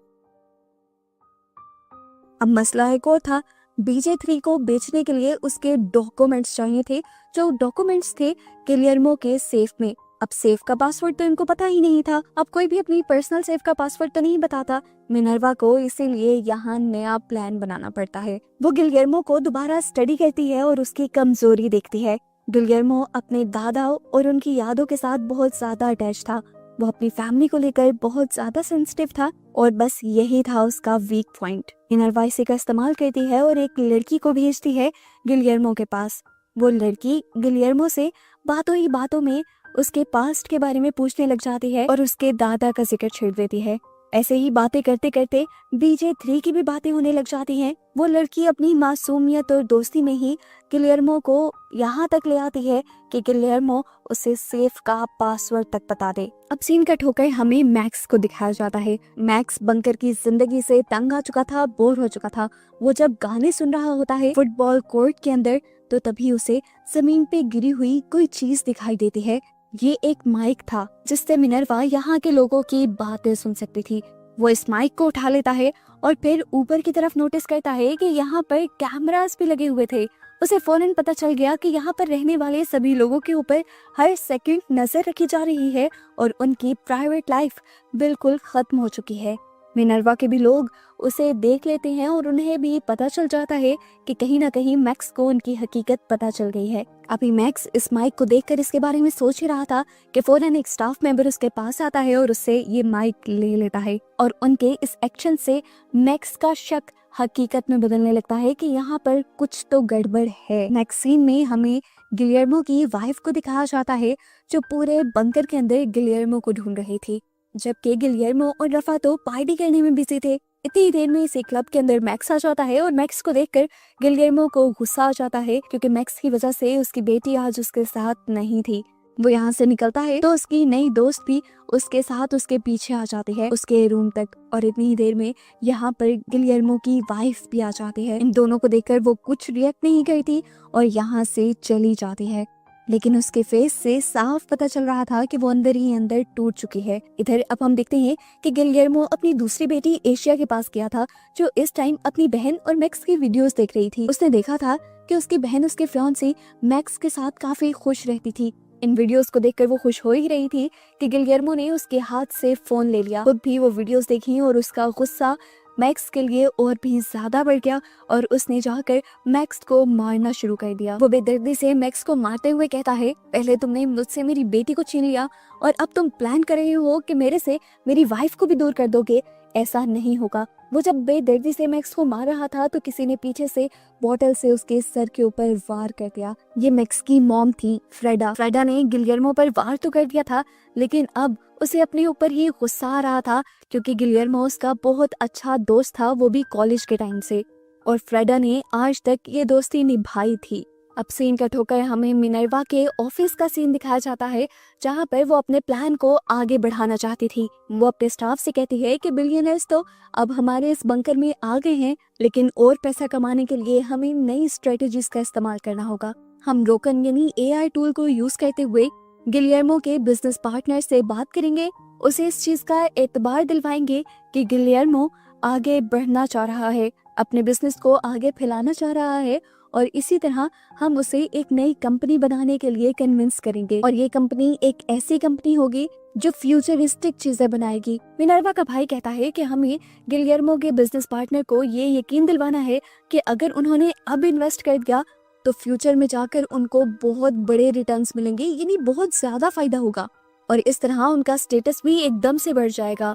अब मसला एक और था। BJ3 को बेचने के लिए उसके डॉक्यूमेंट्स चाहिए थे, जो डॉक्यूमेंट्स थे गिलियर्मो के सेफ में। अब सेफ का पासवर्ड तो इनको पता ही नहीं था। अब कोई भी अपनी पर्सनल सेफ का पासवर्ड तो नहीं बताता मिनर्वा को, इसीलिए यहाँ नया प्लान बनाना पड़ता है। वो गिलियर्मो को दोबारा स्टडी करती है और उसकी कमजोरी देखती है। गिलियर्मो अपने दादा और उनकी यादों के साथ बहुत ज्यादा अटैच था। वो अपनी फैमिली को लेकर बहुत ज्यादा सेंसिटिव था और बस यही था उसका वीक पॉइंट। मिनर्वा इसी का इस्तेमाल करती है और एक लड़की को भेजती है गिलियर्मो के पास। वो लड़की गिलियर्मो से बातों ही बातों में उसके पास्ट के बारे में पूछने लग जाती है और उसके दादा का जिक्र छेड़ देती है। ऐसे ही बातें करते करते BJ3 की भी बातें होने लग जाती हैं। वो लड़की अपनी मासूमियत और दोस्ती में ही गिलियर्मो को यहाँ तक ले आती है कि गिलियर्मो उसे सेफ का पासवर्ड तक बता दे। अब सीन कट होकर हमें मैक्स को दिखाया जाता है। मैक्स बंकर की जिंदगी से तंग आ चुका था, बोर हो चुका था। वो जब गाने सुन रहा होता है फुटबॉल कोर्ट के अंदर, तो तभी उसे जमीन पे गिरी हुई कोई चीज दिखाई देती है। ये एक माइक था जिससे मिनर्वा यहाँ के लोगों की बातें सुन सकती थी। वो इस माइक को उठा लेता है और फिर ऊपर की तरफ नोटिस करता है कि यहाँ पर कैमरास भी लगे हुए थे। उसे फौरन पता चल गया कि यहाँ पर रहने वाले सभी लोगों के ऊपर हर सेकंड नजर रखी जा रही है और उनकी प्राइवेट लाइफ बिल्कुल खत्म हो चुकी है। मिनर्वा के भी लोग उसे देख लेते हैं और उन्हें भी पता चल जाता है कि कहीं ना कहीं मैक्स को उनकी हकीकत पता चल गई है। अभी मैक्स इस माइक को देखकर इसके बारे में सोच ही रहा था कि फौरन एक स्टाफ मेंबर उसके पास आता है और उससे ये माइक ले लेता है। और उनके इस एक्शन से मैक्स का शक हकीकत में बदलने लगता है कि यहाँ पर कुछ तो गड़बड़ है। नेक्स्ट सीन में हमें गिलियर्मो की वाइफ को दिखाया जाता है, जो पूरे बंकर के अंदर गिलियर्मो को ढूंढ रही थी, जबकि गिलियर्मो और रफा तो पार्टी करने में बिजी थे। इतनी देर में इसी क्लब के अंदर मैक्स आ जाता है और मैक्स को देखकर गिलियर्मो को गुस्सा आ जाता है, क्योंकि मैक्स की वजह से उसकी बेटी आज उसके साथ नहीं थी। वो यहाँ से निकलता है तो उसकी नई दोस्त भी उसके साथ उसके पीछे आ जाती है उसके रूम तक, और इतनी देर में यहाँ पर गिलियर्मो की वाइफ भी आ जाती है। इन दोनों को देखकर वो कुछ रिएक्ट नहीं करती और यहाँ से चली जाती है, लेकिन उसके फेस से साफ पता चल रहा था कि वो अंदर ही अंदर टूट चुकी है। इधर अब हम देखते हैं कि गिलियर्मो अपनी दूसरी बेटी एशिया के पास गया था, जो इस टाइम अपनी बहन और मैक्स की वीडियोस देख रही थी। उसने देखा था कि उसकी बहन उसके फियांसे मैक्स के साथ काफी खुश रहती थी। इन वीडियोस को देखकर वो खुश हो ही रही थी कि गिलियर्मो ने उसके हाथ से फोन ले लिया। खुद भी वो वीडियोस देखी और उसका गुस्सा मैक्स के लिए और भी ज्यादा बढ़ गया और उसने जाकर मैक्स को मारना शुरू कर दिया। वो बेदर्दी से मैक्स को मारते हुए कहता है, पहले तुमने मुझसे मेरी बेटी को छीन लिया और अब तुम प्लान कर रहे हो कि मेरे से मेरी वाइफ को भी दूर कर दोगे। ऐसा नहीं होगा। वो जब बेदर्दी से मैक्स को मार रहा था तो किसी ने पीछे से बोतल से उसके सर के ऊपर वार कर दिया। ये मैक्स की मॉम थी, फ्रेडा। फ्रेडा ने गिलियर्मो पर वार तो कर दिया था, लेकिन अब उसे अपने ऊपर ही गुस्सा आ रहा था, क्योंकि गिलियर्मो उसका बहुत अच्छा दोस्त था, वो भी कॉलेज के टाइम से, और फ्रेडा ने आज तक ये दोस्ती निभाई थी। अब सीन कट होकर हमें मिनर्वा के ऑफिस का सीन दिखाया जाता है, जहाँ पर वो अपने प्लान को आगे बढ़ाना चाहती थी। वो अपने स्टाफ से कहती है कि बिलियनर्स तो अब हमारे इस बंकर में आ गए हैं, लेकिन और पैसा कमाने के लिए हमें नई स्ट्रेटेजीज का इस्तेमाल करना होगा। हम रोकन यानी AI टूल को यूज करते हुए गिलियर्मो के बिजनेस पार्टनर से बात करेंगे, उसे इस चीज का एतबार दिलवाएंगे कि गिलियर्मो आगे बढ़ना चाह रहा है, अपने बिजनेस को आगे फैलाना चाह रहा है, और इसी तरह हम उसे एक नई कंपनी बनाने के लिए कन्विंस करेंगे। और ये कंपनी एक ऐसी कंपनी होगी जो फ्यूचरिस्टिक चीजें बनाएगी। मिनर्वा का भाई कहता है कि हमें गिलियर्मो के बिजनेस पार्टनर को ये यकीन दिलवाना है कि अगर उन्होंने अब इन्वेस्ट कर दिया तो फ्यूचर में जाकर उनको बहुत बड़े रिटर्न्स मिलेंगे, यानी बहुत ज्यादा फायदा होगा, और इस तरह उनका स्टेटस भी एकदम से बढ़ जाएगा।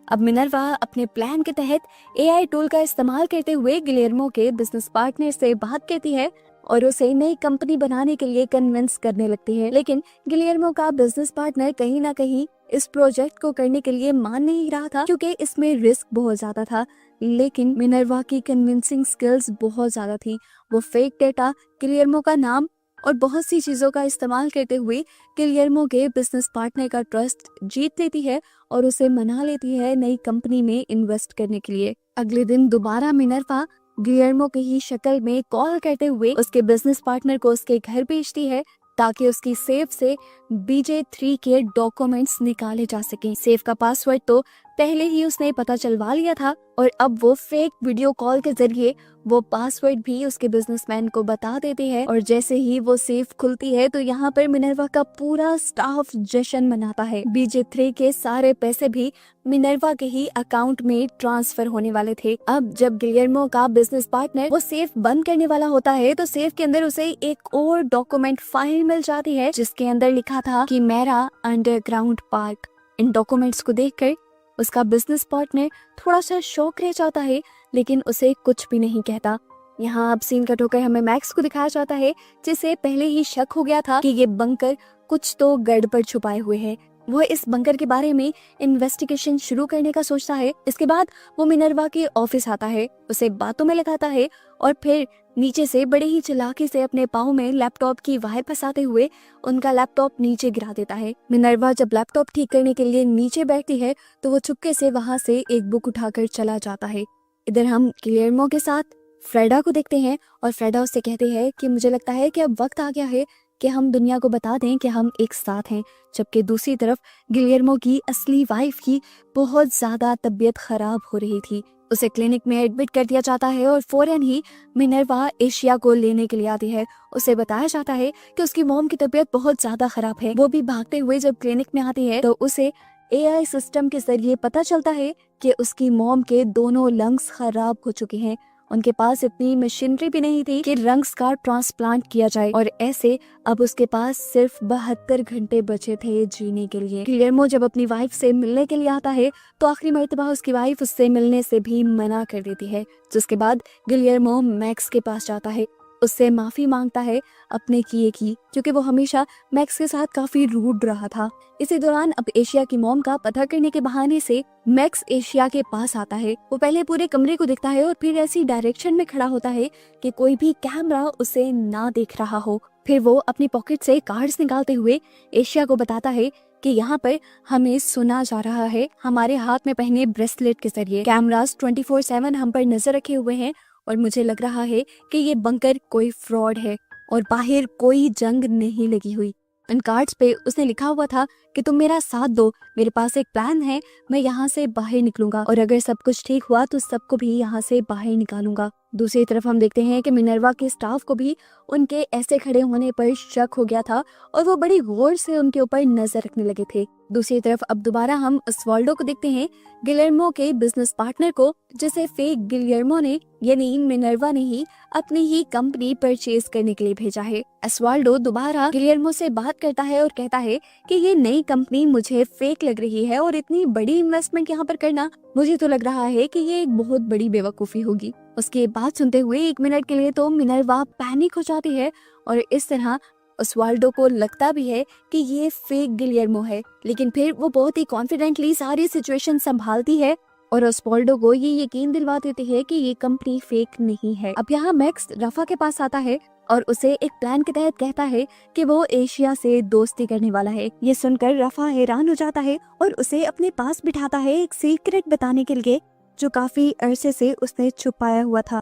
अब मिनर्वा अपने प्लान के तहत AI टूल का इस्तेमाल करते हुए गिलियर्मो के बिजनेस पार्टनर से बात करती है और उसे नई कंपनी बनाने के लिए कन्विंस करने लगती है। लेकिन गिलियर्मो का बिजनेस पार्टनर कहीं ना कहीं इस प्रोजेक्ट को करने के लिए मान नहीं रहा था, क्योंकि इसमें रिस्क बहुत ज्यादा था। लेकिन मिनर्वा की कन्विंसिंग स्किल्स बहुत ज्यादा थी। वो फेक डेटा, गिलियर्मो का नाम और बहुत सी चीजों का इस्तेमाल करते हुए गिलियर्मो के बिजनेस पार्टनर का ट्रस्ट जीत लेती है और उसे मना लेती है नई कंपनी में इन्वेस्ट करने के लिए। अगले दिन दोबारा मिनर्वा गिलियर्मो की ही शक्ल में कॉल करते हुए उसके बिजनेस पार्टनर को उसके घर भेजती है, ताकि उसकी सेफ से BJ3 के डॉक्यूमेंट्स निकाले जा सकें। सेफ का पासवर्ड तो पहले ही उसने पता चलवा लिया था और अब वो फेक वीडियो कॉल के जरिए वो पासवर्ड भी उसके बिजनेसमैन को बता देते हैं। और जैसे ही वो सेफ खुलती है तो यहाँ पर मिनर्वा का पूरा स्टाफ जश्न मनाता है। BJ3 के सारे पैसे भी मिनर्वा के ही अकाउंट में ट्रांसफर होने वाले थे। अब जब गिलियर्मो का बिजनेस पार्टनर वो सेफ बंद करने वाला होता है तो सेफ के अंदर उसे एक और डॉक्यूमेंट फाइल मिल जाती है, जिसके अंदर लिखा था कि मेरा अंडरग्राउंड पार्क। इन डॉक्यूमेंट्स को देखकर उसका बिजनेस पार्टनर थोड़ा सा शॉक रह जाता है, लेकिन उसे कुछ भी नहीं कहता। यहाँ अब सीन कट होकर हमें मैक्स को दिखाया जाता है, जिसे पहले ही शक हो गया था कि ये बंकर कुछ तो गड़बड़ छुपाए हुए है। वो इस बंकर के बारे में इन्वेस्टिगेशन शुरू करने का सोचता है। इसके बाद वो मिनर्वा के ऑफिस आता है, उसे बातों में लगाता है और फिर नीचे से बड़े ही चालाकी से अपने पाँव में लैपटॉप की वायर फंसाते हुए उनका लैपटॉप नीचे गिरा देता है। मिनर्वा जब लैपटॉप ठीक करने के लिए नीचे बैठती है तो वो चुपके से वहां से एक बुक उठाकर चला जाता है। इधर हम गिलियर्मो के साथ फ्रेडा को देखते हैं और फ्रेडा उससे कहते हैं कि मुझे लगता है कि अब वक्त आ गया है कि हम दुनिया को बता दें कि हम एक साथ हैं। जबकि दूसरी तरफ गिलियर्मो की असली वाइफ की बहुत ज्यादा तबीयत खराब हो रही थी। उसे क्लिनिक में एडमिट कर दिया जाता है और फौरन ही मिनर्वा एशिया को लेने के लिए आती है। उसे बताया जाता है कि उसकी मॉम की तबीयत बहुत ज्यादा खराब है। वो भी भागते हुए जब क्लिनिक में आती है तो उसे AI सिस्टम के जरिए पता चलता है कि उसकी मॉम के दोनों लंग्स खराब हो चुके हैं। उनके पास इतनी मशीनरी भी नहीं थी कि लंग्स का ट्रांसप्लांट किया जाए और ऐसे अब उसके पास सिर्फ 72 घंटे बचे थे जीने के लिए। गिलियर्मो जब अपनी वाइफ से मिलने के लिए आता है तो आखिरी मर्तबा उसकी वाइफ उससे मिलने से भी मना कर देती है, जिसके बाद गिलियर्मो मैक्स के पास जाता है, उससे माफी मांगता है अपने किए की, क्योंकि वो हमेशा मैक्स के साथ काफी रूड रहा था। इसी दौरान अब एशिया की मॉम का पता करने के बहाने से मैक्स एशिया के पास आता है। वो पहले पूरे कमरे को देखता है और फिर ऐसी डायरेक्शन में खड़ा होता है कि कोई भी कैमरा उसे ना देख रहा हो। फिर वो अपनी पॉकेट से कार्ड्स निकालते हुए एशिया को बताता है कि यहाँ पर हमें सुना जा रहा है हमारे हाथ में पहने ब्रेसलेट के जरिए। कैमरास 24/7 हम पर नजर रखे हुए हैं और मुझे लग रहा है कि ये बंकर कोई फ्रॉड है और बाहर कोई जंग नहीं लगी हुई। इन कार्ड्स पे उसने लिखा हुआ था कि तुम मेरा साथ दो, मेरे पास एक प्लान है, मैं यहाँ से बाहर निकलूंगा और अगर सब कुछ ठीक हुआ तो सबको भी यहाँ से बाहर निकालूंगा। दूसरी तरफ हम देखते हैं कि मिनर्वा के स्टाफ को भी उनके ऐसे खड़े होने पर शक हो गया था और वो बड़ी गौर से उनके ऊपर नजर रखने लगे थे। दूसरी तरफ अब दोबारा हम अस्वाल्डो को देखते हैं, गिलियर्मो के बिजनेस पार्टनर को, जिसे फेक गिलियर्मो ने यानी मिनर्वा ने ही अपनी ही कंपनी परचेज करने के लिए भेजा है। अस्वाल्डो दोबारा गिलियर्मो से बात करता है और कहता है कि ये नई कंपनी मुझे फेक लग रही है और इतनी बड़ी इन्वेस्टमेंट यहाँ पर करना मुझे तो लग रहा है कि ये एक बहुत बड़ी बेवकूफी होगी। उसके बात सुनते हुए 1 मिनट के लिए तो मिनर्वा पैनिक हो जाती है और इस तरह ओस्वाल्डो को लगता भी है कि ये फेक गिलियर्मो है, लेकिन फिर वो बहुत ही कॉन्फिडेंटली सारी सिचुएशन संभालती है और ओस्वाल्डो को ये यकीन दिलवा देती है कि ये कंपनी फेक नहीं है। अब यहाँ मैक्स रफा के पास आता है और उसे एक प्लान के तहत कहता है कि वो एशिया से दोस्ती करने वाला है। ये सुनकर रफा हैरान हो जाता है और उसे अपने पास बिठाता है एक सीक्रेट बताने के लिए जो काफी अरसे से उसने छुपाया हुआ था।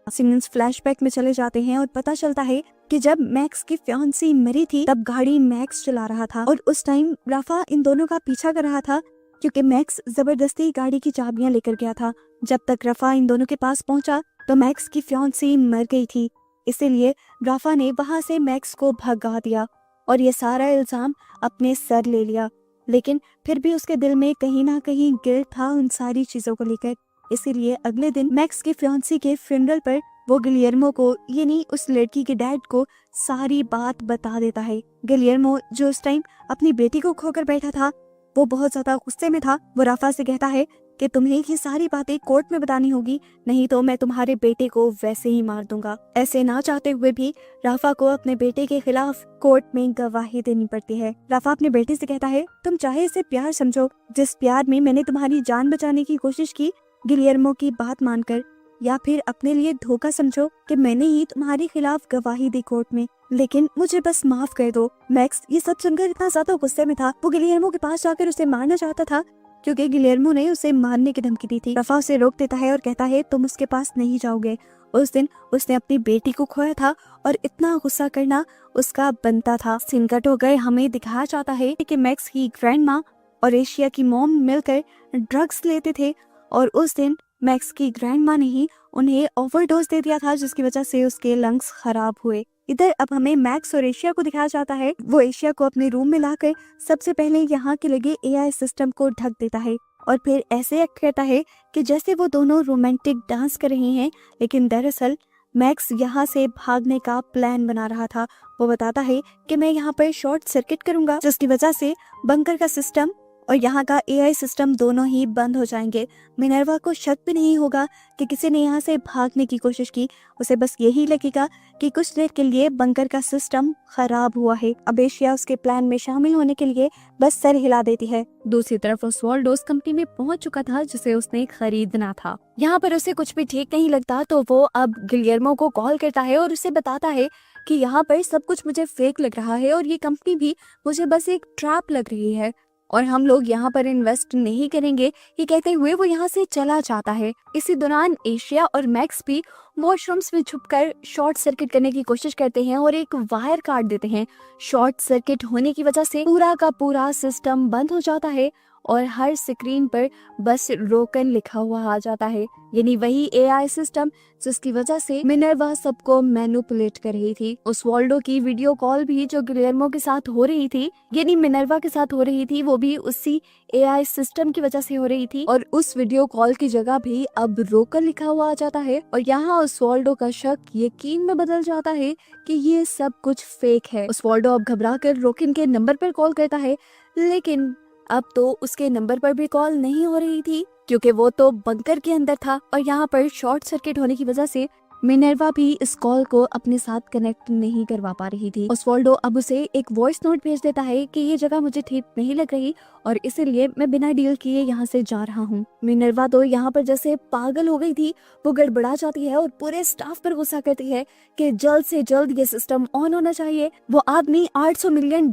सीन्स फ्लैशबैक में चले जाते हैं और पता चलता है कि जब मैक्स की फियांसी मरी थी तब गाड़ी मैक्स चला रहा था और उस टाइम रफा इन दोनों का पीछा कर रहा था क्योंकि मैक्स जबरदस्ती गाड़ी की चाबियां लेकर गया था। जब तक रफा इन दोनों के पास पहुंचा तो मैक्स की फियांसी मर गई थी, इसीलिए रफा ने वहां से मैक्स को भगा दिया और ये सारा इल्जाम अपने सर ले लिया। लेकिन फिर भी उसके दिल में कहीं ना कहीं गिल्ट था उन सारी चीजों को लेकर, इसीलिए अगले दिन मैक्स की फियांसी के फ्यूनरल पर वो गिलियर्मो को यानी उस लड़की के डैड को सारी बात बता देता है। गिलियर्मो जो उस टाइम अपनी बेटी को खोकर बैठा था वो बहुत ज्यादा गुस्से में था। वो रफा से कहता है कि तुम्हें ये सारी बातें कोर्ट में बतानी होगी, नहीं तो मैं तुम्हारे बेटे को वैसे ही मार दूंगा। ऐसे ना चाहते हुए भी राफा को अपने बेटे के खिलाफ कोर्ट में गवाही देनी पड़ती है। राफा अपने बेटे से कहता है, तुम चाहे इसे प्यार समझो, जिस प्यार में मैंने तुम्हारी जान बचाने की कोशिश की गिलियर्मो की बात मानकर, या फिर अपने लिए धोखा समझो कि मैंने ही तुम्हारे खिलाफ गवाही दी कोर्ट में, लेकिन मुझे बस माफ कर दो। मैक्स ये सब सुनकर इतना ज्यादा गुस्से में था, वो गिलियर्मो के पास जाकर उसे मारना चाहता था क्योंकि गिलियर्मो ने उसे मारने की धमकी दी थी। राफा उसे रोक देता है और कहता है, तुम उसके पास नहीं जाओगे। उस दिन उसने अपनी बेटी को खोया था और इतना गुस्सा करना उसका बनता था। सीन कट हो गए, हमें दिखाया जाता है कि मैक्स की ग्रैंडमा और एशिया की मॉम मिलकर ड्रग्स लेते थे और उस दिन मैक्स की ग्रैंडमा ने ही उन्हें ओवरडोज दे दिया था, जिसकी वजह से उसके लंग्स खराब हुए। इधर अब हमें मैक्स और एशिया को दिखाया जाता है, वो एशिया को अपने रूम में लाकर सबसे पहले यहाँ के लगे एआई सिस्टम को ढक देता है और फिर ऐसे एक्ट करता है कि जैसे वो दोनों रोमांटिक डांस कर रहे हैं, लेकिन दरअसल मैक्स यहाँ से भागने का प्लान बना रहा था। वो बताता है कि मैं यहाँ पर शॉर्ट सर्किट करूंगा, जिसकी वजह से बंकर का सिस्टम और यहाँ का एआई सिस्टम दोनों ही बंद हो जाएंगे। मिनर्वा को शक भी नहीं होगा कि किसी ने यहाँ से भागने की कोशिश की, उसे बस यही लगेगा कि कुछ देर के लिए बंकर का सिस्टम खराब हुआ है। अब एशिया उसके प्लान में शामिल होने के लिए बस सर हिला देती है। दूसरी तरफ ओस्वाल्डो उस कंपनी में पहुंच चुका था जिसे उसने खरीदना था। यहाँ पर उसे कुछ भी ठीक नहीं लगता, तो वो अब गिलियर्मो को कॉल करता है और उसे बताता है कि यहाँ पर सब कुछ मुझे फेक लग रहा है और ये कंपनी भी मुझे बस एक ट्रैप लग रही है और हम लोग यहाँ पर इन्वेस्ट नहीं करेंगे। ये कहते हुए वो यहाँ से चला जाता है। इसी दौरान एशिया और मैक्स भी वॉशरूम्स में छुपकर शॉर्ट सर्किट करने की कोशिश करते हैं और एक वायर काट देते हैं। शॉर्ट सर्किट होने की वजह से पूरा का पूरा सिस्टम बंद हो जाता है और हर स्क्रीन पर बस रोकन लिखा हुआ आ जाता है, यानी वही एआई सिस्टम जिसकी वजह से मिनर्वा सबको मैनिपुलेट कर रही थी। ओस्वाल्डो की वीडियो कॉल भी जो गिलियर्मो के साथ हो रही थी, यानी मिनर्वा के साथ हो रही थी, वो भी उसी एआई सिस्टम की वजह से हो रही थी और उस वीडियो कॉल की जगह भी अब रोकन लिखा हुआ आ जाता है और यहाँ ओस्वाल्डो का शक यकीन में बदल जाता है कि ये सब कुछ फेक है। ओस्वाल्डो अब घबरा कर रोकन के नंबर पर कॉल करता है, लेकिन अब तो उसके नंबर पर भी कॉल नहीं हो रही थी क्योंकि वो तो बंकर के अंदर था और यहाँ पर शॉर्ट सर्किट होने की वजह से मिनर्वा भी इस कॉल को अपने साथ कनेक्ट नहीं करवा पा रही थी। ओस्वाल्डो अब उसे एक वॉइस नोट भेज देता है कि ये जगह मुझे ठीक नहीं लग रही और इसीलिए मैं बिना डील किए यहाँ से जा रहा हूँ। मिनर्वा तो यहाँ पर जैसे पागल हो गई थी, वो गड़बड़ा जाती है और पूरे स्टाफ पर गुस्सा करती है कि जल्द से जल्द ये सिस्टम ऑन होना चाहिए। वो आदमी $800 मिलियन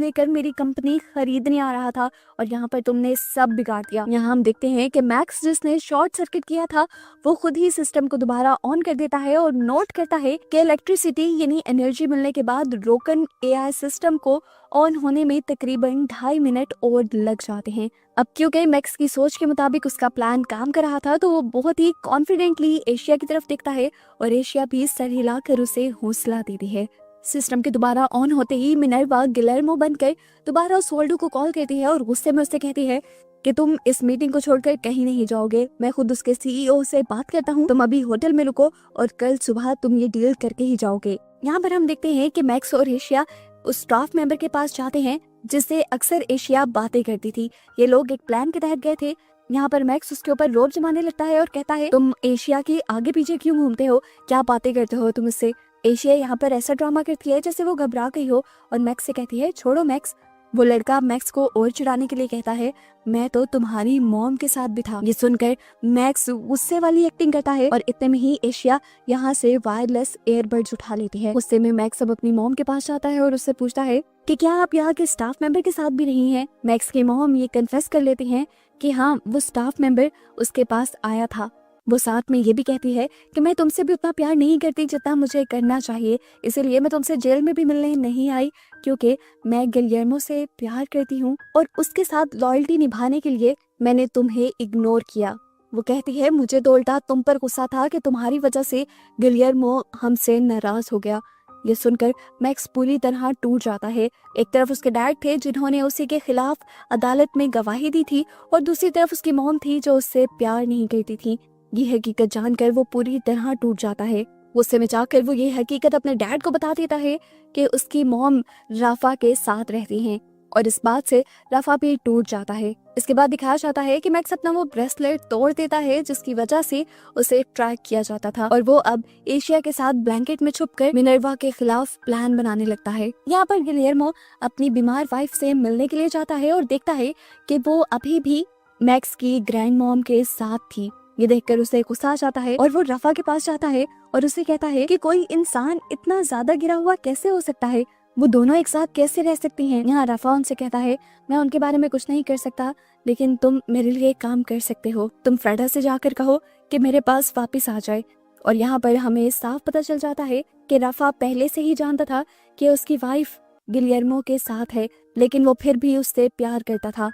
लेकर मेरी कंपनी खरीदने आ रहा था और यहाँ पर तुमने सब बिगाड़ दिया। यहाँ हम देखते हैं कि मैक्स जिसने शॉर्ट सर्किट किया था वो खुद ही सिस्टम को दोबारा ऑन कर देता है और नोट करता है कि इलेक्ट्रिसिटी यानी एनर्जी मिलने के बाद रोकन एआई सिस्टम को ऑन होने में तकरीबन 2.5 मिनट और लग जाते हैं। अब क्योंकि मैक्स की सोच के मुताबिक उसका प्लान काम कर रहा था, तो वो बहुत ही कॉन्फिडेंटली एशिया की तरफ देखता है और एशिया भी सर हिलाकर उसे हौसला देती है। सिस्टम के दोबारा ऑन होते ही मिनर्वा गिलेर्मो बनकर दोबारा ओस्वाल्डो को कॉल करती है और गुस्से में उससे कहती है कि तुम इस मीटिंग को छोड़कर कहीं नहीं जाओगे, मैं खुद उसके सीईओ से बात करता हूँ, तुम अभी होटल में रुको और कल सुबह तुम ये डील करके ही जाओगे। यहाँ पर हम देखते हैं कि मैक्स और एशिया उस स्टाफ मेंबर के पास जाते हैं जिससे अक्सर एशिया बातें करती थी। ये लोग एक प्लान के तहत गए थे। यहाँ पर मैक्स उसके ऊपर रोब जमाने लगता है और कहता है, तुम एशिया के आगे पीछे क्यों घूमते हो, क्या बातें करते हो तुम इससे। एशिया यहाँ पर ऐसा ड्रामा करती है जैसे वो घबरा गई हो और मैक्स से कहती है, छोड़ो मैक्स। वो लड़का मैक्स को और चिढ़ाने के लिए कहता है, मैं तो तुम्हारी मॉम के साथ भी था। ये सुनकर मैक्स गुस्से वाली एक्टिंग करता है और इतने में ही एशिया यहाँ से वायरलेस एयरबड्स उठा लेती है। गुस्से में मैक्स अब अपनी मॉम के पास जाता है और उससे पूछता है कि क्या आप यहाँ के स्टाफ मेंबर के साथ भी नहीं हैं। मैक्स की मॉम ये कन्फेस कर लेती हैं कि हाँ, वो स्टाफ मेंबर उसके पास आया था। वो साथ में ये भी कहती है कि मैं तुमसे भी उतना प्यार नहीं करती जितना मुझे करना चाहिए, इसीलिए मैं तुमसे जेल में भी मिलने नहीं आई क्योंकि मैं गिलियर्मो से प्यार करती हूँ और उसके साथ लॉयल्टी निभाने के लिए मैंने तुम्हें इग्नोर किया। वो कहती है, मुझे तो उल्टा तुम पर गुस्सा था कि तुम्हारी वजह से गिलियर्मो हमसे नाराज हो गया। ये सुनकर मैक्स पूरी तरह टूट जाता है। एक तरफ उसके डैड थे जिन्होंने उसी के खिलाफ अदालत में गवाही दी थी और दूसरी तरफ उसकी मॉम थी जो उससे प्यार नहीं करती थी। ये हकीकत जानकर वो पूरी तरह टूट जाता है। गुस्से में जाकर वो ये हकीकत अपने डैड को बता देता है कि उसकी मॉम राफा के साथ रहती हैं। और इस बात से रफा भी टूट जाता है। इसके बाद दिखाया जाता है कि मैक्स अपना वो ब्रेसलेट तोड़ देता है जिसकी वजह से उसे ट्रैक किया जाता था और वो अब एशिया के साथ ब्लैंकेट में छुपकर मिनर्वा के खिलाफ प्लान बनाने लगता है। यहाँ पर गिलियर्मो अपनी बीमार वाइफ से मिलने के लिए जाता है और देखता है कि वो अभी भी मैक्स की ग्रैंड मॉम के साथ थी। ये देखकर उसे गुस्सा आ जाता है और वो रफा के पास जाता है और उसे कहता है कि कोई इंसान इतना ज्यादा गिरा हुआ कैसे हो सकता है, वो दोनों एक साथ कैसे रह सकती हैं। यहाँ रफा उनसे कहता है मैं उनके बारे में कुछ नहीं कर सकता, लेकिन तुम मेरे लिए एक काम कर सकते हो, तुम फ्रेडा से जाकर कहो कि मेरे पास वापस आ जाए। और यहाँ पर हमें साफ पता चल जाता है कि रफा पहले से ही जानता था कि उसकी वाइफ गिलियर्मो के साथ है, लेकिन वो फिर भी उससे प्यार करता था।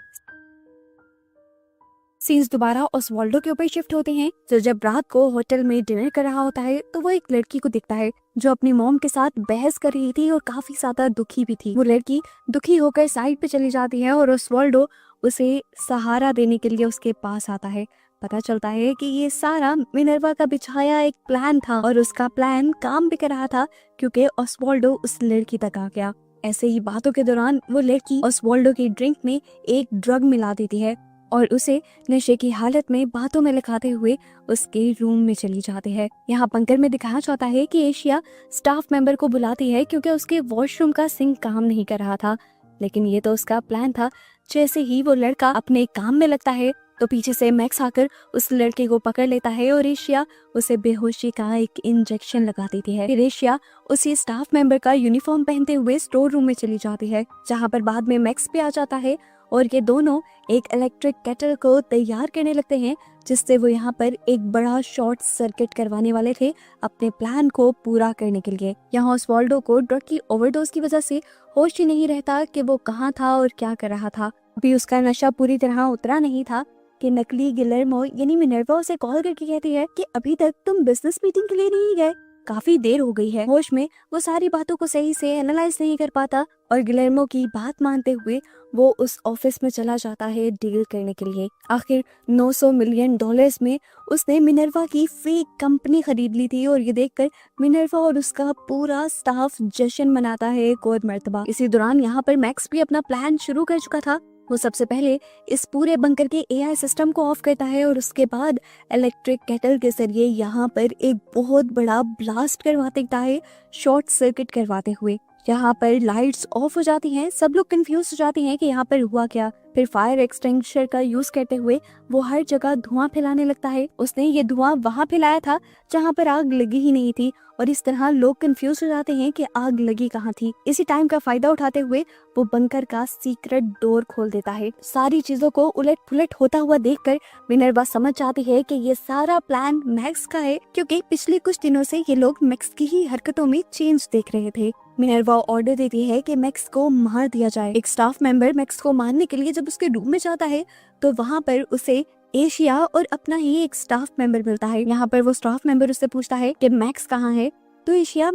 सीन्स दोबारा ओस्वाल्डो के ऊपर शिफ्ट होते हैं, जो जब रात को होटल में डिनर कर रहा होता है तो वो एक लड़की को दिखता है जो अपनी मॉम के साथ बहस कर रही थी और काफी ज्यादा दुखी भी थी। वो लड़की दुखी होकर साइड पे चली जाती है और ओस्वाल्डो उसे सहारा देने के लिए उसके पास आता है। पता चलता है कि ये सारा मिनर्वा का बिछाया एक प्लान था और उसका प्लान काम भी कर रहा था क्योंकि ओस्वाल्डो उस लड़की तक आ गया। ऐसे ही बातों के दौरान वो लड़की ओस्वाल्डो की ड्रिंक में एक ड्रग मिला देती है और उसे नशे की हालत में बातों में लिखाते हुए उसके रूम में चली जाती है। यहाँ पंकर में दिखाया जाता है कि एशिया स्टाफ मेंबर को बुलाती है क्योंकि उसके वॉशरूम का सिंक काम नहीं कर रहा था, लेकिन ये तो उसका प्लान था। जैसे ही वो लड़का अपने काम में लगता है तो पीछे से मैक्स आकर उस लड़के को पकड़ लेता है और एशिया उसे बेहोशी का एक इंजेक्शन लगा देती है। फिर एशिया उसी स्टाफ मेंबर का यूनिफॉर्म पहनते हुए स्टोर रूम में चली जाती है, जहाँ पर बाद में मैक्स भी आ जाता है और ये दोनों एक इलेक्ट्रिक केटल को तैयार करने लगते हैं जिससे वो यहाँ पर एक बड़ा शॉर्ट सर्किट करवाने वाले थे अपने प्लान को पूरा करने के लिए। यहाँ ओस्वाल्डो को ड्रग की ओवरडोज की वजह से होश ही नहीं रहता कि वो कहाँ था और क्या कर रहा था। अभी उसका नशा पूरी तरह उतरा नहीं था कि नकली गिलर्मो यानी मिनर्वा उसे कॉल करके कहती है कि अभी तक तुम बिजनेस मीटिंग के लिए नहीं गए, काफी देर हो गई है। होश में वो सारी बातों को सही से एनालाइज नहीं कर पाता और गिलर्मो की बात मानते हुए वो उस ऑफिस में चला जाता है डील करने के लिए। आखिर 900 मिलियन डॉलर्स में उसने मिनर्वा की फेक कंपनी खरीद ली थी और ये देखकर मिनर्वा और उसका पूरा स्टाफ जश्न मनाता है एक और मर्तबा। इसी दौरान यहाँ पर मैक्स भी अपना प्लान शुरू कर चुका था। वो सबसे पहले इस पूरे बंकर के एआई सिस्टम को ऑफ करता है और उसके बाद इलेक्ट्रिक केटल के जरिए यहाँ पर एक बहुत बड़ा ब्लास्ट करवाते है, शॉर्ट सर्किट करवाते हुए। यहाँ पर लाइट्स ऑफ हो जाती हैं, सब लोग कंफ्यूज हो जाते हैं कि यहाँ पर हुआ क्या। फिर फायर एक्सटिंग्विशर का यूज करते हुए वो हर जगह धुआं फैलाने लगता है। उसने ये धुआं वहाँ फैलाया था जहाँ पर आग लगी ही नहीं थी और इस तरह लोग कंफ्यूज हो जाते हैं कि आग लगी कहाँ थी। इसी टाइम का फायदा उठाते हुए वो बंकर का सीक्रेट डोर खोल देता है। सारी चीजों को उलट पुलट होता हुआ देखकर मिनर्वा समझ जाती है कि ये सारा प्लान मैक्स का है, क्योंकि पिछले कुछ दिनों से ये लोग मैक्स की ही हरकतों में चेंज देख रहे थे। मिनर्वा ऑर्डर देती है कि मैक्स को मार दिया जाए। एक स्टाफ मेंबर मैक्स को मारने के लिए जब उसके रूम में जाता है तो वहाँ पर उसे एशिया और अपना ही एक स्टाफ मेंबर मिलता है। यहाँ पर वो स्टाफ मेंबर उससे पूछता है कि मैक्स कहाँ है, तो एशिया